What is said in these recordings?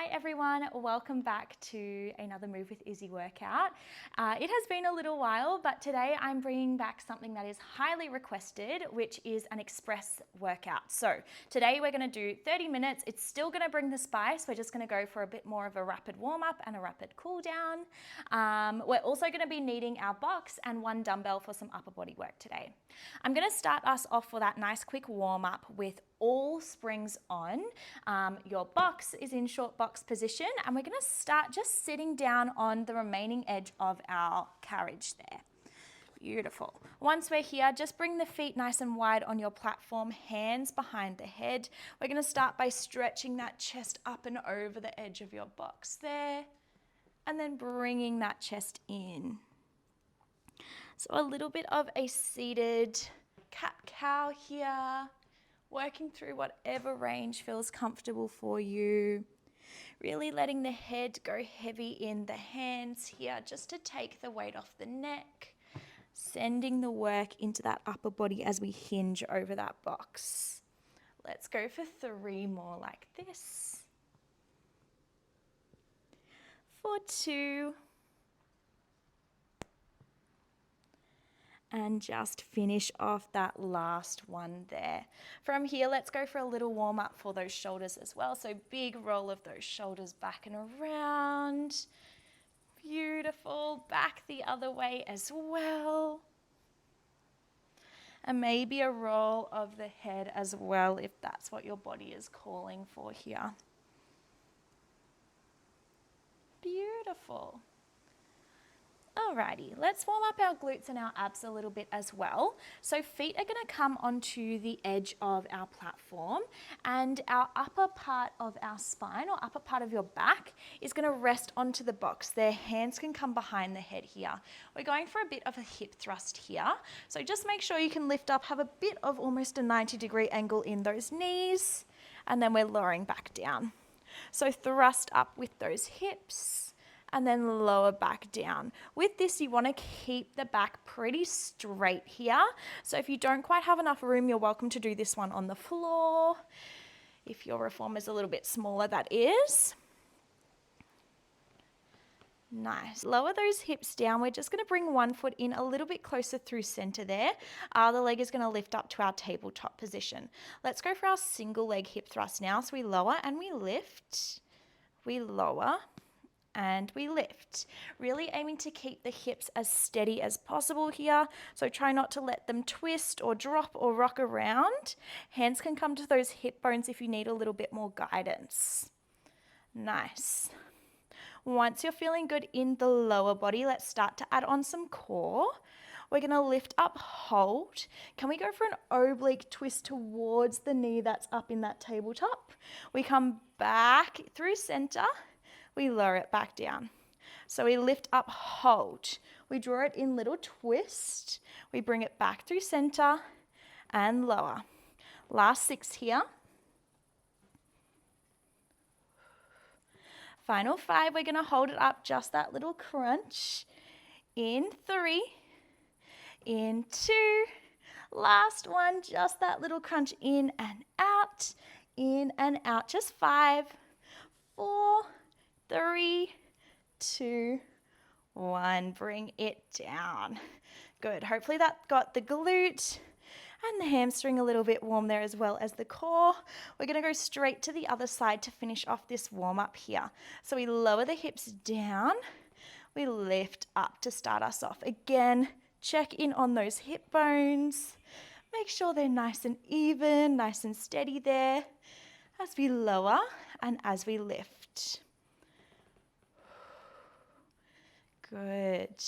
Hi everyone, welcome back to another Move with Izzy workout. It has been a little while, but today I'm bringing back something that is highly requested, which is an express workout. So today we're going to do 30 minutes. It's still going to bring the spice. We're just going to go for a bit more of a rapid warm up and a rapid cool down. We're also going to be needing our box and one dumbbell for some upper body work today. I'm going to start us off for that nice quick warm up with all springs on. Your box is in short box position, and we're going to start just sitting down on the remaining edge of our carriage there. Beautiful. Once we're here, just bring the feet nice and wide on your platform, hands behind the head. We're going to start by stretching that chest up and over the edge of your box there, and then bringing that chest in. So a little bit of a seated cat-cow here, working through whatever range feels comfortable for you. Really letting the head go heavy in the hands here just to take the weight off the neck. Sending the work into that upper body as we hinge over that box. Let's go for 3 more like this. For 2. And just finish off that last one there. From here, let's go for a little warm up for those shoulders as well. So big roll of those shoulders back and around. Beautiful. Back the other way as well. And maybe a roll of the head as well if that's what your body is calling for here. Beautiful. Alrighty, let's warm up our glutes and our abs a little bit as well. So feet are going to come onto the edge of our platform, and our upper part of our spine or upper part of your back is going to rest onto the box. Their hands can come behind the head here. We're going for a bit of a hip thrust here. So just make sure you can lift up, have a bit of almost a 90-degree angle in those knees, and then we're lowering back down. So thrust up with those hips, and then lower back down. With this, you want to keep the back pretty straight here. So if you don't quite have enough room, you're welcome to do this one on the floor. If your reformer is a little bit smaller, that is. Nice. Lower those hips down. We're just going to bring one foot in a little bit closer through center there. The leg is going to lift up to our tabletop position. Let's go for our single leg hip thrust now. So we lower and we lift. We lower and we lift. Really aiming to keep the hips as steady as possible here. So try not to let them twist or drop or rock around. Hands can come to those hip bones if you need a little bit more guidance. Nice. Once you're feeling good in the lower body, let's start to add on some core. We're going to lift up, hold. Can we go for an oblique twist towards the knee that's up in that tabletop? We come back through center. We lower it back down. So we lift up, hold. We draw it in little twist. We bring it back through center and lower. Last 6 here. Final 5, we're going to hold it up, just that little crunch. In 3, in 2, last one, just that little crunch in and out, just 5, 4, 3, 2, 1. Bring it down. Good. Hopefully that got the glute and the hamstring a little bit warm there as well as the core. We're going to go straight to the other side to finish off this warm up here. So we lower the hips down. We lift up to start us off. Again, check in on those hip bones. Make sure they're nice and even, nice and steady there as we lower and as we lift. Good.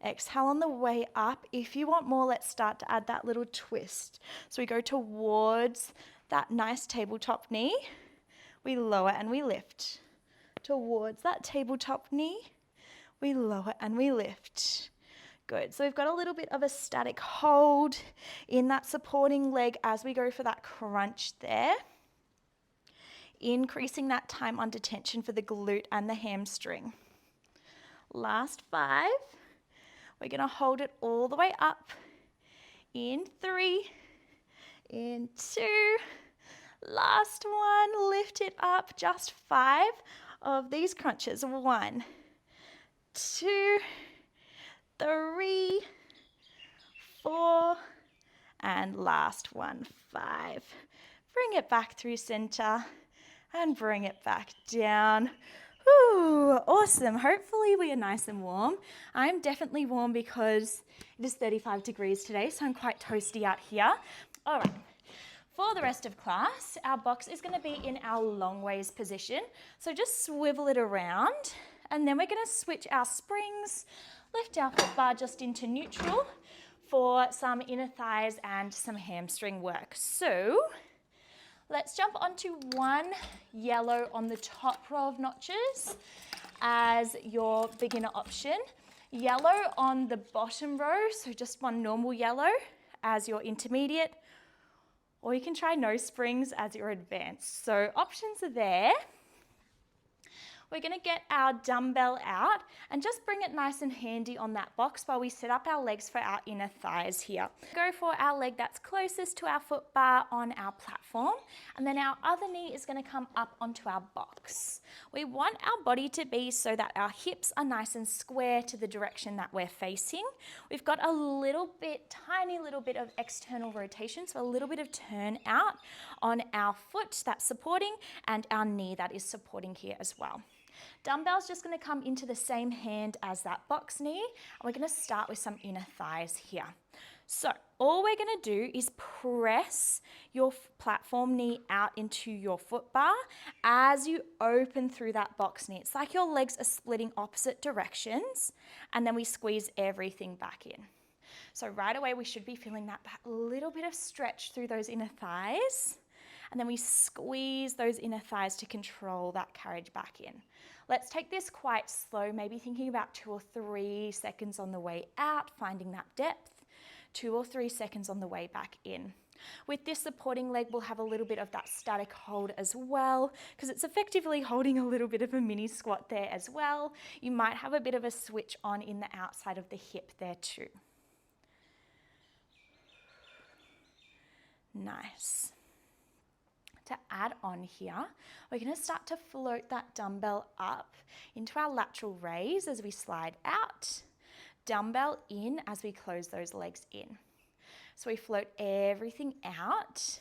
Exhale on the way up. If you want more, let's start to add that little twist. So we go towards that nice tabletop knee. We lower and we lift. Towards that tabletop knee. We lower and we lift. Good. So we've got a little bit of a static hold in that supporting leg as we go for that crunch there. Increasing that time under tension for the glute and the hamstring. Last 5. We're going to hold it all the way up. In 3, in 2, last one, lift it up, just 5. of these crunches. 1, 2, 3, 4, and last one, 5. Bring it back through center and bring it back down. Whew, awesome. Hopefully we are nice and warm. I'm definitely warm because it is 35 degrees today, so I'm quite toasty out here. All right. For the rest of class, our box is going to be in our long ways position. So just swivel it around, and then we're going to switch our springs, lift our foot bar just into neutral for some inner thighs and some hamstring work. So let's jump onto one yellow on the top row of notches as your beginner option. Yellow on the bottom row, so just one normal yellow as your intermediate, or you can try no springs as your advanced. So options are there. We're going to get our dumbbell out and just bring it nice and handy on that box while we set up our legs for our inner thighs here. Go for our leg that's closest to our foot bar on our platform, and then our other knee is going to come up onto our box. We want our body to be so that our hips are nice and square to the direction that we're facing. We've got a little bit, tiny little bit of external rotation, so a little bit of turn out on our foot that's supporting and our knee that is supporting here as well. Dumbbell's just going to come into the same hand as that box knee, and we're going to start with some inner thighs here. So all we're going to do is press your platform knee out into your foot bar as you open through that box knee. It's like your legs are splitting opposite directions, and then we squeeze everything back in. So right away we should be feeling that little bit of stretch through those inner thighs, and then we squeeze those inner thighs to control that carriage back in. Let's take this quite slow, maybe thinking about 2 or 3 seconds on the way out, finding that depth, 2 or 3 seconds on the way back in. With this supporting leg, we'll have a little bit of that static hold as well, because it's effectively holding a little bit of a mini squat there as well. You might have a bit of a switch on in the outside of the hip there too. Nice. To add on here, we're going to start to float that dumbbell up into our lateral raise as we slide out, dumbbell in as we close those legs in. So we float everything out,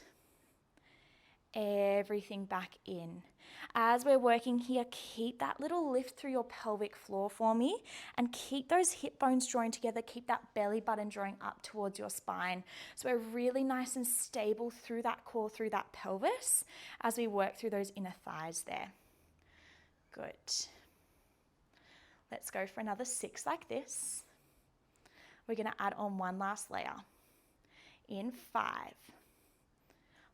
everything back in. As we're working here, keep that little lift through your pelvic floor for me, and keep those hip bones joined together, keep that belly button drawing up towards your spine. So we're really nice and stable through that core, through that pelvis, as we work through those inner thighs there. Good. Let's go for another 6 like this. We're going to add on one last layer. In 5.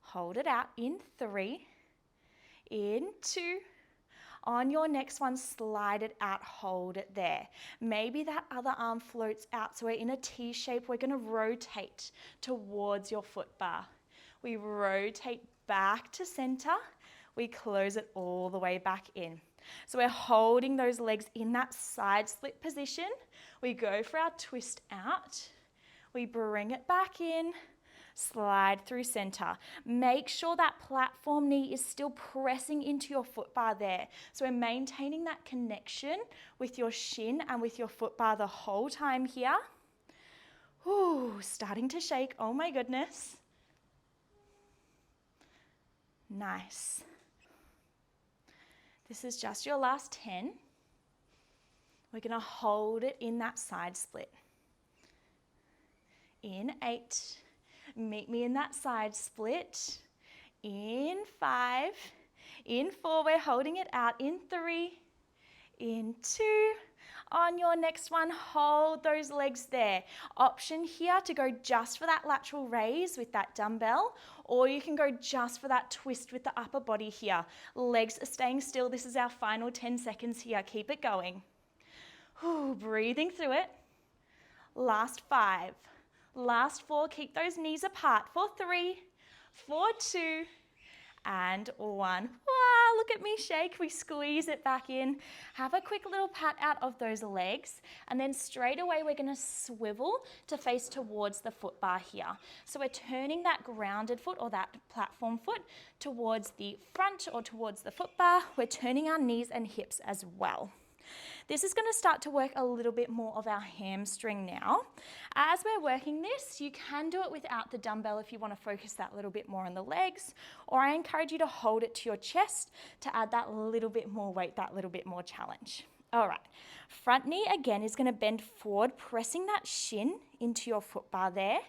Hold it out in 3. In 2, on your next one, slide it out, hold it there. Maybe that other arm floats out, so we're in a T shape. We're going to rotate towards your foot bar. We rotate back to center. We close it all the way back in. So we're holding those legs in that side split position. We go for our twist out. We bring it back in. Slide through center. Make sure that platform knee is still pressing into your foot bar there. So we're maintaining that connection with your shin and with your foot bar the whole time here. Ooh, starting to shake. Oh my goodness. Nice. This is just your last 10. We're going to hold it in that side split. In 8. Meet me in that side split. In 5. In 4, we're holding it out. In 3. In 2. On your next one, hold those legs there. Option here to go just for that lateral raise with that dumbbell, or you can go just for that twist with the upper body here. Legs are staying still. This is our final 10 seconds here. Keep it going. Ooh, breathing through it. Last 5. Last 4, keep those knees apart for 3, for 2, and 1. Wow, look at me shake. We squeeze it back in. Have a quick little pat out of those legs, and then straight away we're going to swivel to face towards the foot bar here. So we're turning that grounded foot or that platform foot towards the front or towards the foot bar. We're turning our knees and hips as well. This is going to start to work a little bit more of our hamstring now. As we're working this, you can do it without the dumbbell if you want to focus that little bit more on the legs, or I encourage you to hold it to your chest to add that little bit more weight, that little bit more challenge. All right, front knee again is going to bend forward, pressing that shin into your foot bar there,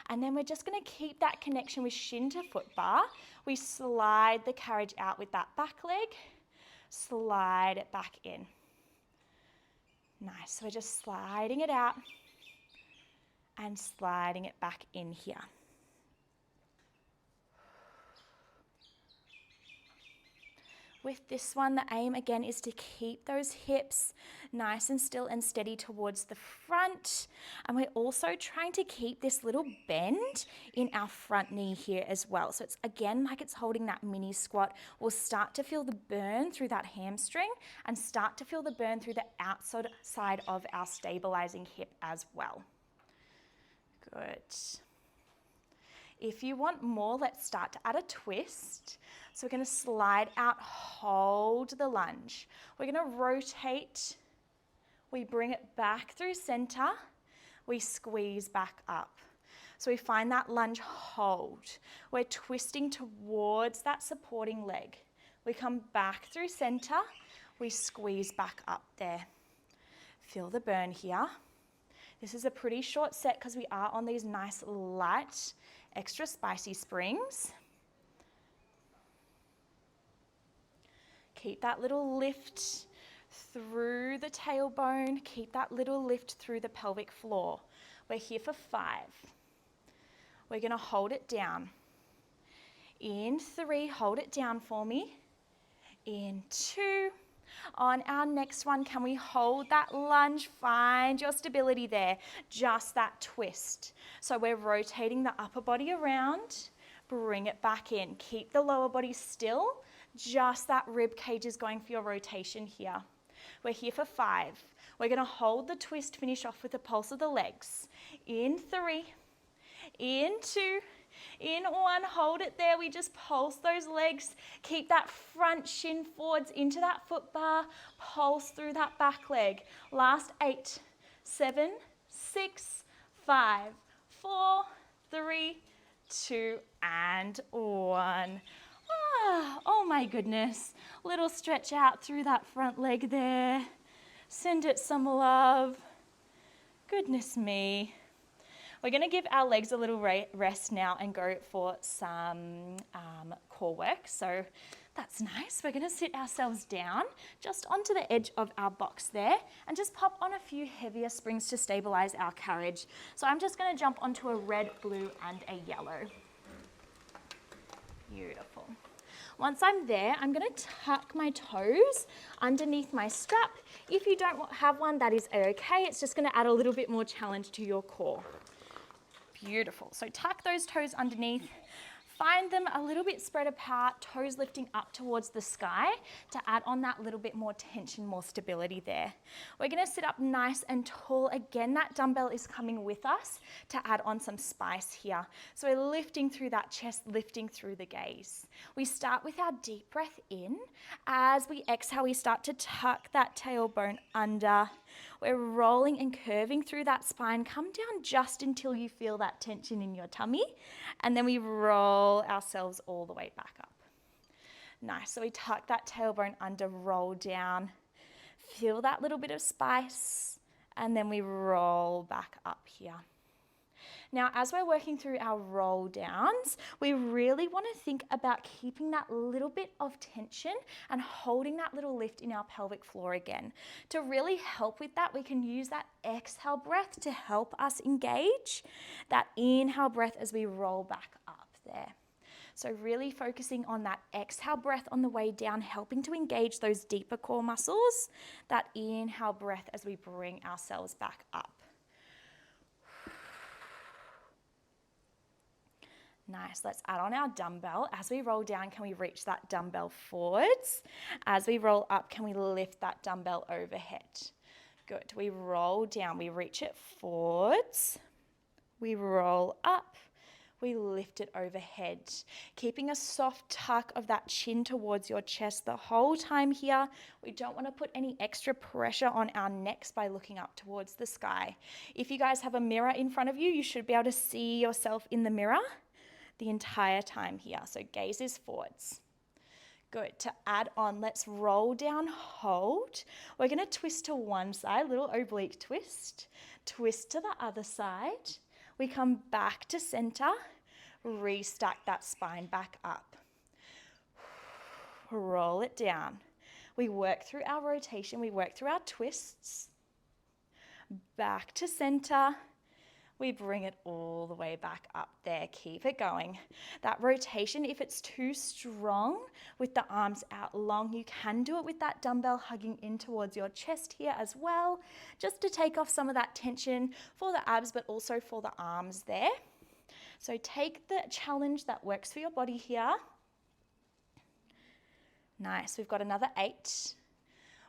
and then we're just going to keep that connection with shin to foot bar. We slide the carriage out with that back leg, slide it back in. Nice, so we're just sliding it out and sliding it back in here. With this one, the aim again is to keep those hips nice and still and steady towards the front. And we're also trying to keep this little bend in our front knee here as well. So it's again like it's holding that mini squat. We'll start to feel the burn through that hamstring and start to feel the burn through the outside side of our stabilizing hip as well. Good. If you want more, let's start to add a twist. So we're going to slide out, hold the lunge. We're going to rotate. We bring it back through center. We squeeze back up. So we find that lunge hold. We're twisting towards that supporting leg. We come back through center. We squeeze back up there. Feel the burn here. This is a pretty short set because we are on these nice light, extra spicy springs. Keep that little lift through the tailbone. Keep that little lift through the pelvic floor. We're here for 5. We're going to hold it down. In 3, hold it down for me. In 2. On our next one, can we hold that lunge? Find your stability there. Just that twist. So we're rotating the upper body around. Bring it back in. Keep the lower body still. Just that rib cage is going for your rotation here. We're here for 5. We're going to hold the twist, finish off with the pulse of the legs. In 3, in 2, in 1, hold it there. We just pulse those legs. Keep that front shin forwards into that foot bar. Pulse through that back leg. Last 8, 7, 6, 5, 4, 3, 2, and 1. Oh my goodness. Little stretch out through that front leg there. Send it some love. Goodness me. We're going to give our legs a little rest now and go for some core work. So that's nice. We're going to sit ourselves down just onto the edge of our box there and just pop on a few heavier springs to stabilize our carriage. So I'm just going to jump onto a red, blue, and a yellow. Beautiful. Once I'm there, I'm going to tuck my toes underneath my strap. If you don't have one, that is okay. It's just going to add a little bit more challenge to your core. Beautiful. So tuck those toes underneath. Find them a little bit spread apart, toes lifting up towards the sky to add on that little bit more tension, more stability there. We're going to sit up nice and tall. Again, that dumbbell is coming with us to add on some spice here. So we're lifting through that chest, lifting through the gaze. We start with our deep breath in. As we exhale, we start to tuck that tailbone under. We're rolling and curving through that spine. Come down just until you feel that tension in your tummy. And then we roll ourselves all the way back up. Nice. So we tuck that tailbone under, roll down. Feel that little bit of spice. And then we roll back up here. Now, as we're working through our roll downs, we really want to think about keeping that little bit of tension and holding that little lift in our pelvic floor again. To really help with that, we can use that exhale breath to help us engage that inhale breath as we roll back up there. So really focusing on that exhale breath on the way down, helping to engage those deeper core muscles, that inhale breath as we bring ourselves back up. Nice, let's add on our dumbbell. As we roll down, can we reach that dumbbell forwards? As we roll up, can we lift that dumbbell overhead? Good, we roll down, we reach it forwards, we roll up, we lift it overhead, keeping a soft tuck of that chin towards your chest the whole time here. We don't want to put any extra pressure on our necks by looking up towards the sky. If you guys have a mirror in front of you, you should be able to see yourself in the mirror the entire time here. So gaze is forwards. Good. To add on, let's roll down, hold. We're going to twist to one side, little oblique twist. Twist to the other side. We come back to center, restack that spine back up. Roll it down. We work through our rotation, we work through our twists. Back to center. We bring it all the way back up there. Keep it going. That rotation, if it's too strong with the arms out long, you can do it with that dumbbell hugging in towards your chest here as well, just to take off some of that tension for the abs, but also for the arms there. So take the challenge that works for your body here. Nice, we've got another 8.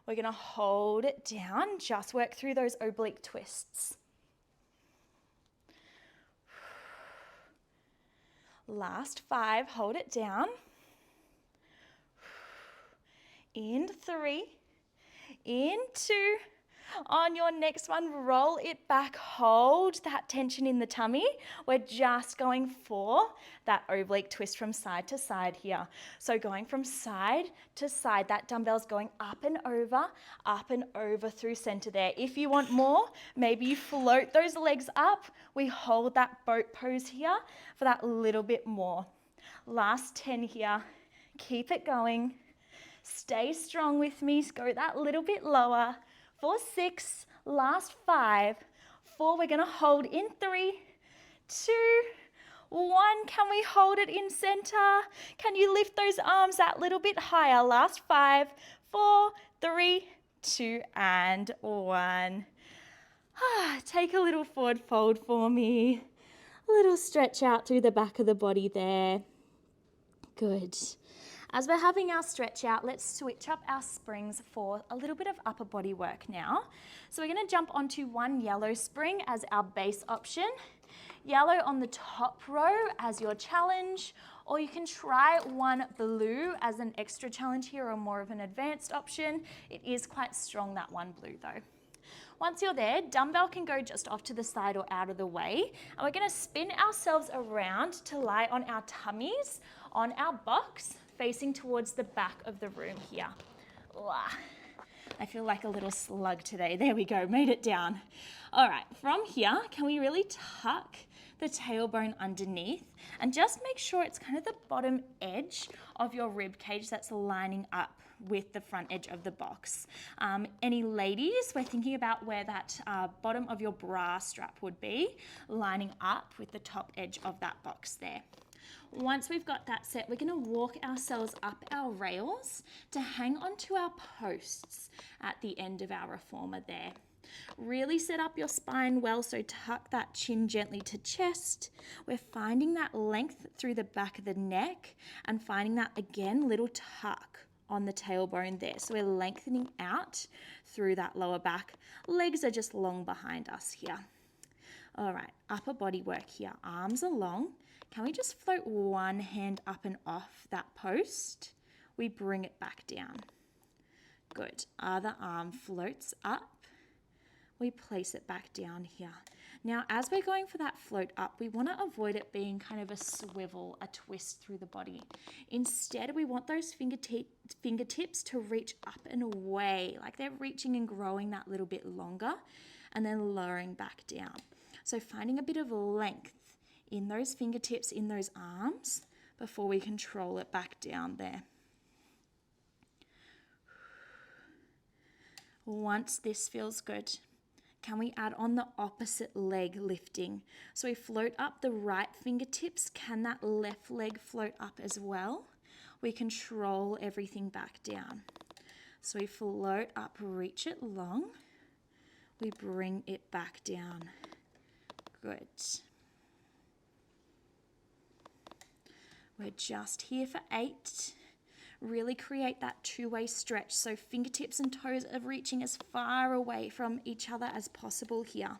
We're gonna hold it down, just work through those oblique twists. Last 5, hold it down. In 3, in 2. On your next one, roll it back, hold that tension in the tummy. We're just going for that oblique twist from side to side here. So going from side to side, that dumbbell's going up and over through center there. If you want more, maybe you float those legs up. We hold that boat pose here for that little bit more. Last 10 here. Keep it going. Stay strong with me. Go that little bit lower. For 6, last 5, 4, we're going to hold in 3, 2, 1. Can we hold it in center? Can you lift those arms that little bit higher? Last 5, 4, 3, 2, and 1. Take a little forward fold for me. A little stretch out through the back of the body there. Good. As we're having our stretch out, let's switch up our springs for a little bit of upper body work now. So we're going to jump onto one yellow spring as our base option. Yellow on the top row as your challenge, or you can try one blue as an extra challenge here or more of an advanced option. It is quite strong, that one blue though. Once you're there, dumbbell can go just off to the side or out of the way. And we're going to spin ourselves around to lie on our tummies, on our box, facing towards the back of the room here. I feel like a little slug today. There we go, made it down. All right, from here, can we really tuck the tailbone underneath and just make sure it's kind of the bottom edge of your rib cage that's lining up with the front edge of the box. Any ladies, we're thinking about where that bottom of your bra strap would be, lining up with the top edge of that box there. Once we've got that set, we're going to walk ourselves up our rails to hang onto our posts at the end of our reformer there. Really set up your spine well, so tuck that chin gently to chest. We're finding that length through the back of the neck and finding that, again, little tuck on the tailbone there. So we're lengthening out through that lower back. Legs are just long behind us here. All right, upper body work here. Arms are long. Can we just float one hand up and off that post? We bring it back down. Good. Other arm floats up. We place it back down here. Now, as we're going for that float up, we want to avoid it being kind of a swivel, a twist through the body. Instead, we want those fingertips to reach up and away, like they're reaching and growing that little bit longer, and then lowering back down. So finding a bit of length in those fingertips, in those arms, before we control it back down there. Once this feels good, can we add on the opposite leg lifting? So we float up the right fingertips. Can that left leg float up as well? We control everything back down. So we float up, reach it long. We bring it back down. Good. We're just here for 8. Really create that two-way stretch. So fingertips and toes are reaching as far away from each other as possible here.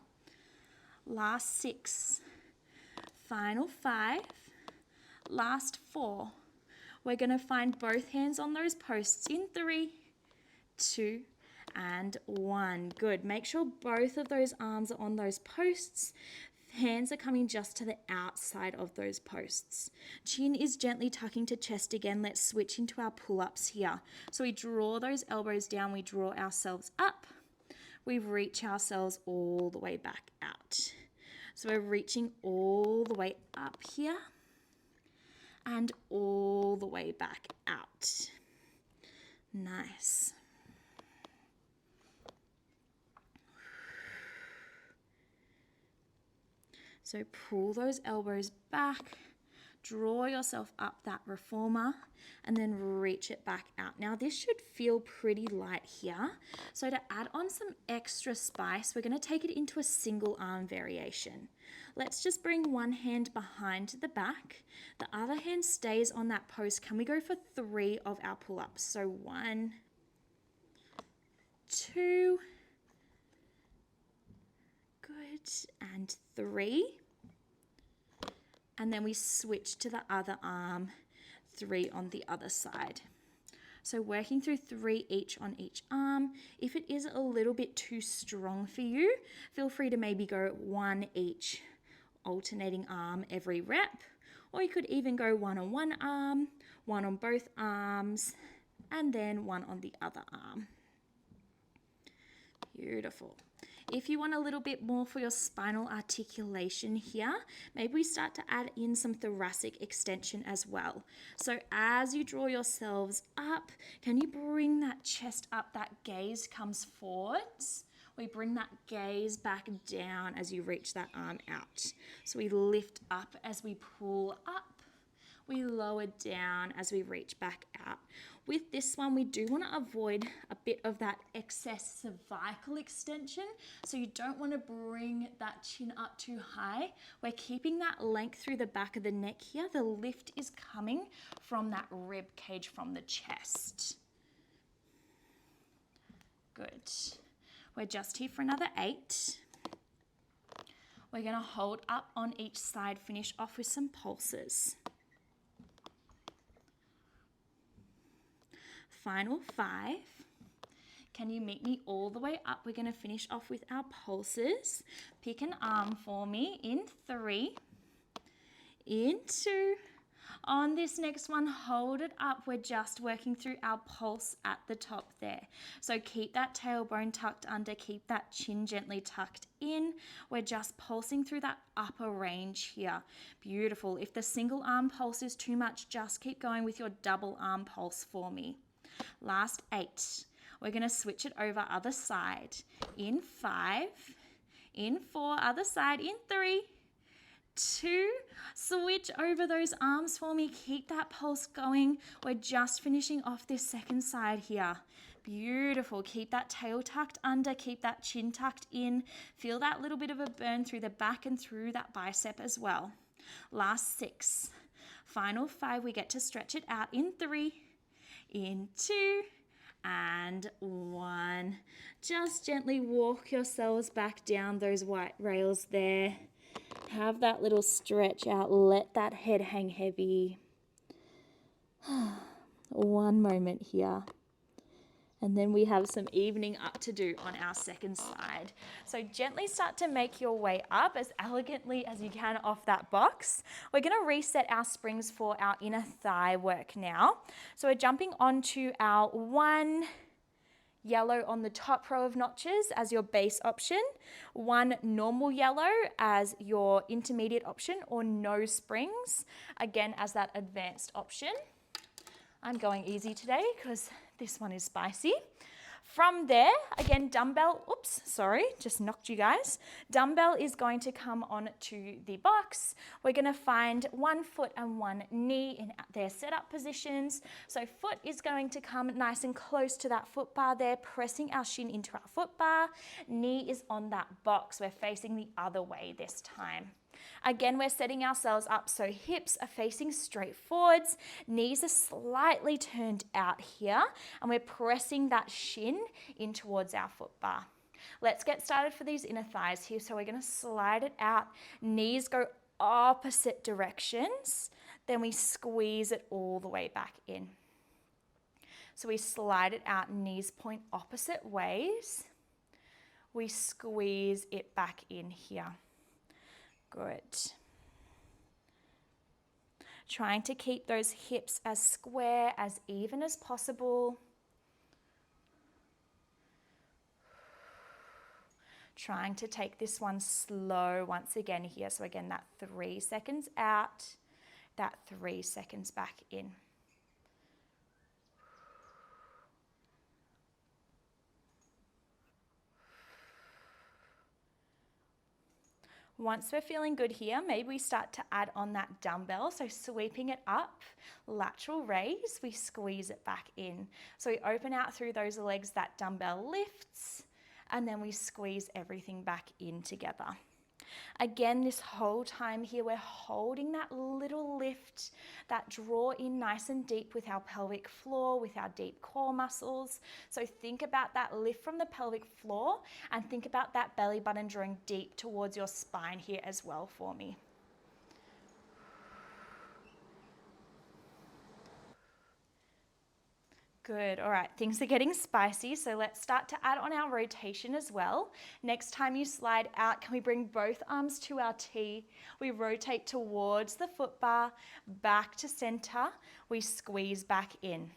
Last 6. Final 5. Last 4. We're going to find both hands on those posts in 3, 2, and 1. Good. Make sure both of those arms are on those posts. Hands are coming just to the outside of those posts. Chin is gently tucking to chest again. Let's switch into our pull-ups here. So we draw those elbows down, we draw ourselves up, we reach ourselves all the way back out. So we're reaching all the way up here and all the way back out. Nice. So pull those elbows back, draw yourself up that reformer, and then reach it back out. Now this should feel pretty light here. So to add on some extra spice, we're going to take it into a single arm variation. Let's just bring one hand behind the back. The other hand stays on that post. Can we go for 3 of our pull-ups? So 1, 2, good, and 3. And then we switch to the other arm, 3 on the other side. So working through 3 each on each arm. If it is a little bit too strong for you, feel free to maybe go 1 each, alternating arm every rep. Or you could even go 1 on one arm, 1 on both arms, and then 1 on the other arm. Beautiful. If you want a little bit more for your spinal articulation here, maybe we start to add in some thoracic extension as well. So as you draw yourselves up, can you bring that chest up? That gaze comes forwards. We bring that gaze back down as you reach that arm out. So we lift up as we pull up. We lower down as we reach back out. With this one, we do want to avoid a bit of that excess cervical extension. So you don't want to bring that chin up too high. We're keeping that length through the back of the neck here. The lift is coming from that rib cage from the chest. Good. We're just here for another 8. We're going to hold up on each side, finish off with some pulses. Final 5. Can you meet me all the way up? We're going to finish off with our pulses. Pick an arm for me in 3, in 2. On this next one, hold it up. We're just working through our pulse at the top there. So keep that tailbone tucked under, keep that chin gently tucked in. We're just pulsing through that upper range here. Beautiful. If the single arm pulse is too much, just keep going with your double arm pulse for me. Last 8. We're going to switch it over other side. In 5, in 4, other side, in 3, 2. Switch over those arms for me. Keep that pulse going. We're just finishing off this second side here. Beautiful. Keep that tail tucked under. Keep that chin tucked in. Feel that little bit of a burn through the back and through that bicep as well. Last 6. Final 5. We get to stretch it out in 3, in 2, and 1. Just gently walk yourselves back down those white rails there. Have that little stretch out. Let that head hang heavy. One moment here. And then we have some evening up to do on our second side. So gently start to make your way up as elegantly as you can off that box. We're going to reset our springs for our inner thigh work now. So we're jumping onto our 1 yellow on the top row of notches as your base option, 1 normal yellow as your intermediate option, or no springs, again as that advanced option. I'm going easy today because this one is spicy. From there, again, dumbbell, oops, sorry, just knocked you guys. Dumbbell is going to come on to the box. We're going to find 1 foot and 1 knee in their setup positions. So foot is going to come nice and close to that foot bar there, pressing our shin into our foot bar. Knee is on that box. We're facing the other way this time. Again, we're setting ourselves up so hips are facing straight forwards, knees are slightly turned out here, and we're pressing that shin in towards our foot bar. Let's get started for these inner thighs here. So we're going to slide it out, knees go opposite directions, then we squeeze it all the way back in. So we slide it out, knees point opposite ways. We squeeze it back in here. Good. Trying to keep those hips as square, as even as possible. Trying to take this one slow once again here. So again, that 3 seconds out, that 3 seconds back in. Once we're feeling good here, maybe we start to add on that dumbbell. So sweeping it up, lateral raise, we squeeze it back in. So we open out through those legs, that dumbbell lifts, and then we squeeze everything back in together. Again, this whole time here, we're holding that little lift, that draw in nice and deep with our pelvic floor, with our deep core muscles. So think about that lift from the pelvic floor and think about that belly button drawing deep towards your spine here as well for me. Good, all right, things are getting spicy, so let's start to add on our rotation as well. Next time you slide out, can we bring both arms to our T? We rotate towards the foot bar, back to center, we squeeze back in.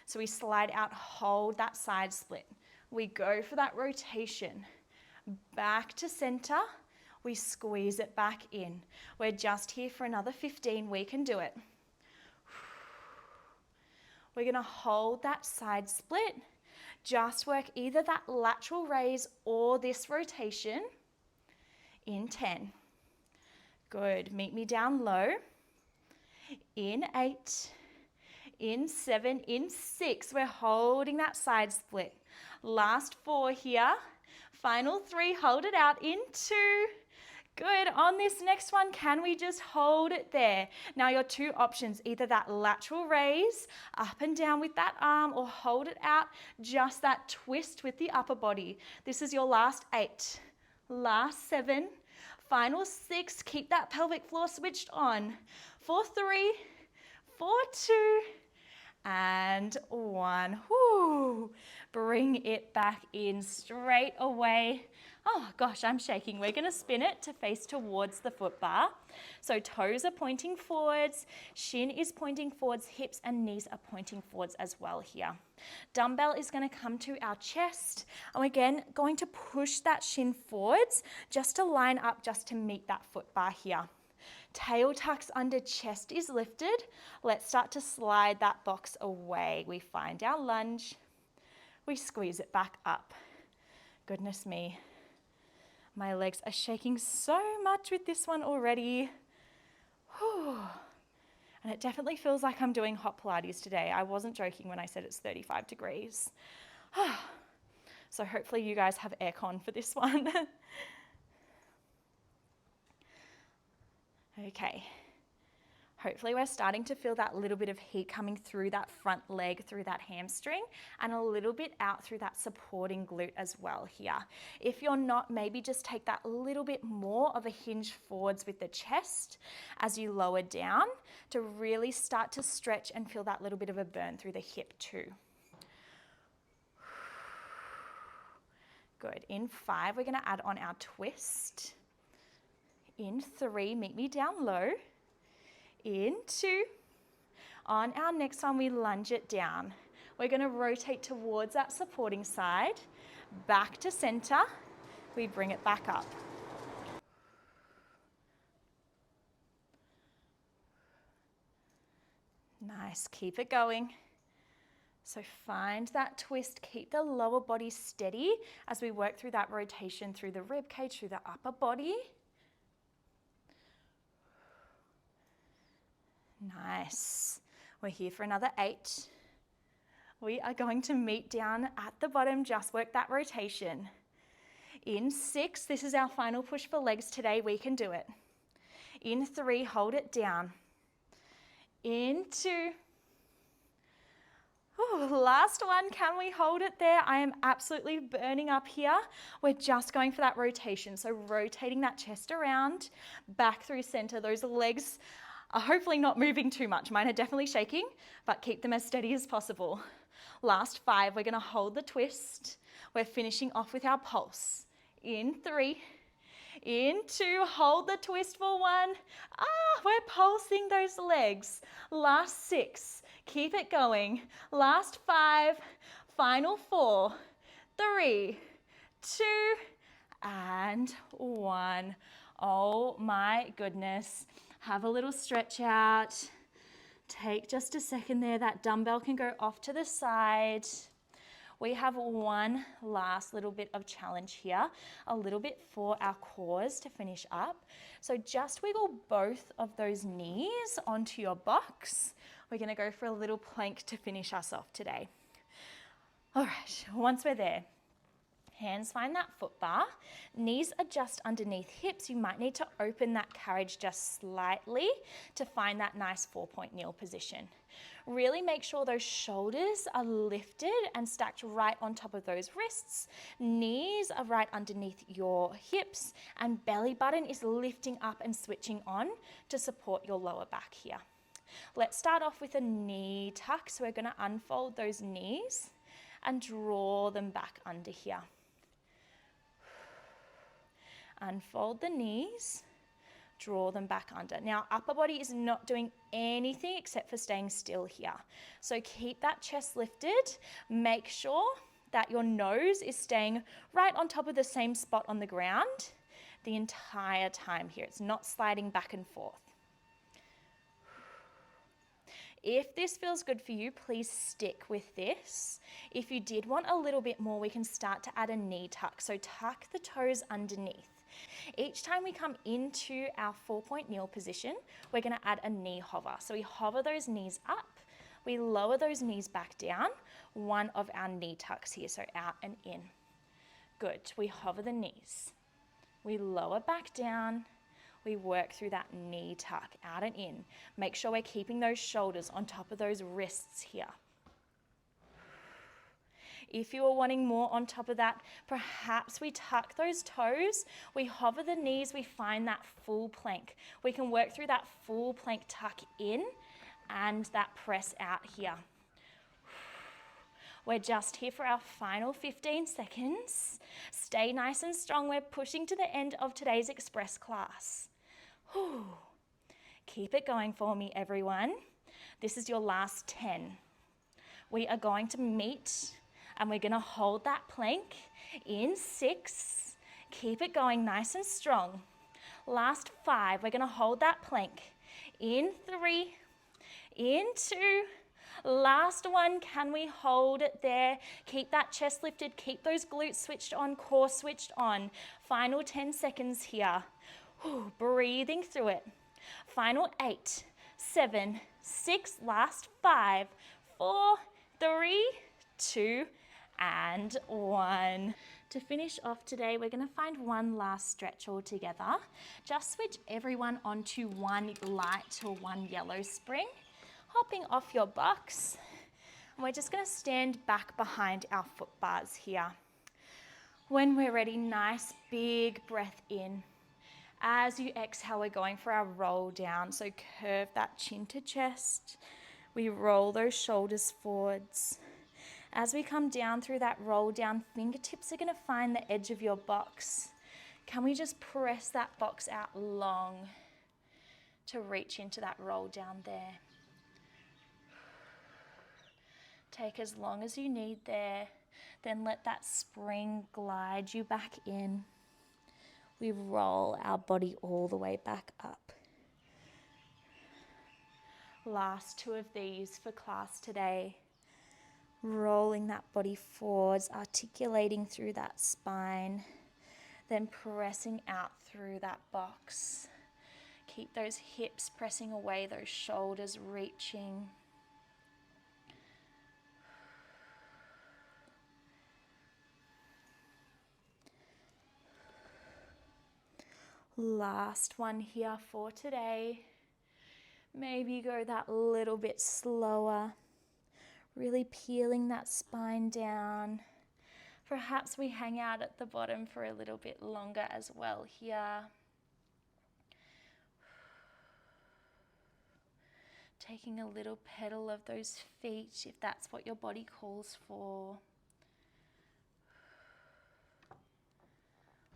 So we slide out, hold that side split. We go for that rotation, back to center, we squeeze it back in. We're just here for another 15, we can do it. We're going to hold that side split, just work either that lateral raise or this rotation in 10. Good, meet me down low, in 8, in 7, in 6, we're holding that side split. Last 4 here, final 3, hold it out, in 2, good. On this next one, can we just hold it there? Now your 2 options, either that lateral raise, up and down with that arm, or hold it out, just that twist with the upper body. This is your last 8, last 7, final 6, keep that pelvic floor switched on. 4, 3, 4, 2, and 1. Whoo. Bring it back in straight away. Oh gosh, I'm shaking. We're going to spin it to face towards the foot bar. So toes are pointing forwards, shin is pointing forwards, hips and knees are pointing forwards as well here. Dumbbell is going to come to our chest. And again, going to push that shin forwards just to line up, just to meet that foot bar here. Tail tucks under, chest is lifted. Let's start to slide that box away. We find our lunge. We squeeze it back up. Goodness me. My legs are shaking so much with this one already. Whew. And it definitely feels like I'm doing hot Pilates today. I wasn't joking when I said it's 35 degrees. So hopefully you guys have aircon for this one. Okay. Hopefully we're starting to feel that little bit of heat coming through that front leg, through that hamstring, and a little bit out through that supporting glute as well here. If you're not, maybe just take that little bit more of a hinge forwards with the chest as you lower down to really start to stretch and feel that little bit of a burn through the hip too. Good. In 5, we're going to add on our twist. In 3, meet me down low. In 2, on our next one, we lunge it down. We're going to rotate towards that supporting side, back to center, we bring it back up. Nice, keep it going. So find that twist, keep the lower body steady as we work through that rotation through the rib cage, through the upper body. Nice. We're here for another 8. We are going to meet down at the bottom, just work that rotation. In 6, this is our final push for legs today, we can do it. In 3, hold it down. In 2. Ooh, last one, can we hold it there? I am absolutely burning up here. We're just going for that rotation. So rotating that chest around, back through center. Those legs are hopefully not moving too much. Mine are definitely shaking, but keep them as steady as possible. Last 5, we're gonna hold the twist. We're finishing off with our pulse. In 3, in 2, hold the twist for 1. We're pulsing those legs. Last 6, keep it going. Last 5, final 4, 3, 2, and 1. Oh my goodness. Have a little stretch out. Take just a second there. That dumbbell can go off to the side. We have one last little bit of challenge here, a little bit for our cores to finish up. So just wiggle both of those knees onto your box. We're gonna go for a little plank to finish us off today. All right, once we're there, hands find that foot bar, knees are just underneath hips. You might need to open that carriage just slightly to find that nice 4-point kneel position. Really make sure those shoulders are lifted and stacked right on top of those wrists. Knees are right underneath your hips and belly button is lifting up and switching on to support your lower back here. Let's start off with a knee tuck. So we're going to unfold those knees and draw them back under here. Unfold the knees, draw them back under. Now, upper body is not doing anything except for staying still here. So keep that chest lifted. Make sure that your nose is staying right on top of the same spot on the ground the entire time here. It's not sliding back and forth. If this feels good for you, please stick with this. If you did want a little bit more, we can start to add a knee tuck. So tuck the toes underneath. Each time we come into our 4-point kneel position, we're going to add a knee hover. So we hover those knees up, we lower those knees back down, one of our knee tucks here, so out and in. Good. We hover the knees. We lower back down. We work through that knee tuck, out and in. Make sure we're keeping those shoulders on top of those wrists here. If you are wanting more on top of that, perhaps we tuck those toes, we hover the knees, we find that full plank. We can work through that full plank tuck in and that press out here. We're just here for our final 15 seconds. Stay nice and strong. We're pushing to the end of today's express class. Whew. Keep it going for me, everyone. This is your last 10. We are going to meet and we're going to hold that plank in 6. Keep it going nice and strong. Last 5, we're going to hold that plank in 3, in 2. Last one, can we hold it there? Keep that chest lifted, keep those glutes switched on, core switched on. Final 10 seconds here. Whew, breathing through it. Final 8, 7, 6, last 5, 4, 3, 2, and 1. To finish off today, we're going to find one last stretch all together. Just switch everyone onto one light or one yellow spring. Hopping off your box. And we're just going to stand back behind our foot bars here. When we're ready, nice big breath in. As you exhale, we're going for our roll down. So curve that chin to chest. We roll those shoulders forwards. As we come down through that roll down, fingertips are going to find the edge of your box. Can we just press that box out long to reach into that roll down there? Take as long as you need there. Then let that spring glide you back in. We roll our body all the way back up. Last 2 of these for class today. Rolling that body forwards, articulating through that spine, then pressing out through that box. Keep those hips pressing away, those shoulders reaching. Last one here for today. Maybe go that little bit slower, really peeling that spine down. Perhaps we hang out at the bottom for a little bit longer as well here. Taking a little pedal of those feet if that's what your body calls for.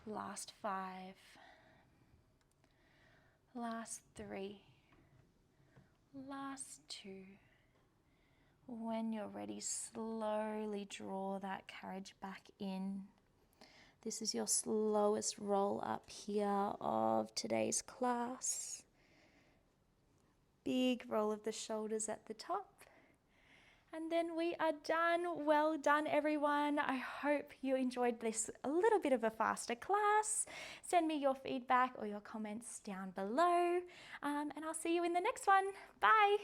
Last 5. Last 3. Last 2. When you're ready, slowly draw that carriage back in. This is your slowest roll up here of today's class. Big roll of the shoulders at the top. And then we are done. Well done, everyone. I hope you enjoyed this a little bit of a faster class. Send me your feedback or your comments down below. And I'll see you in the next one. Bye.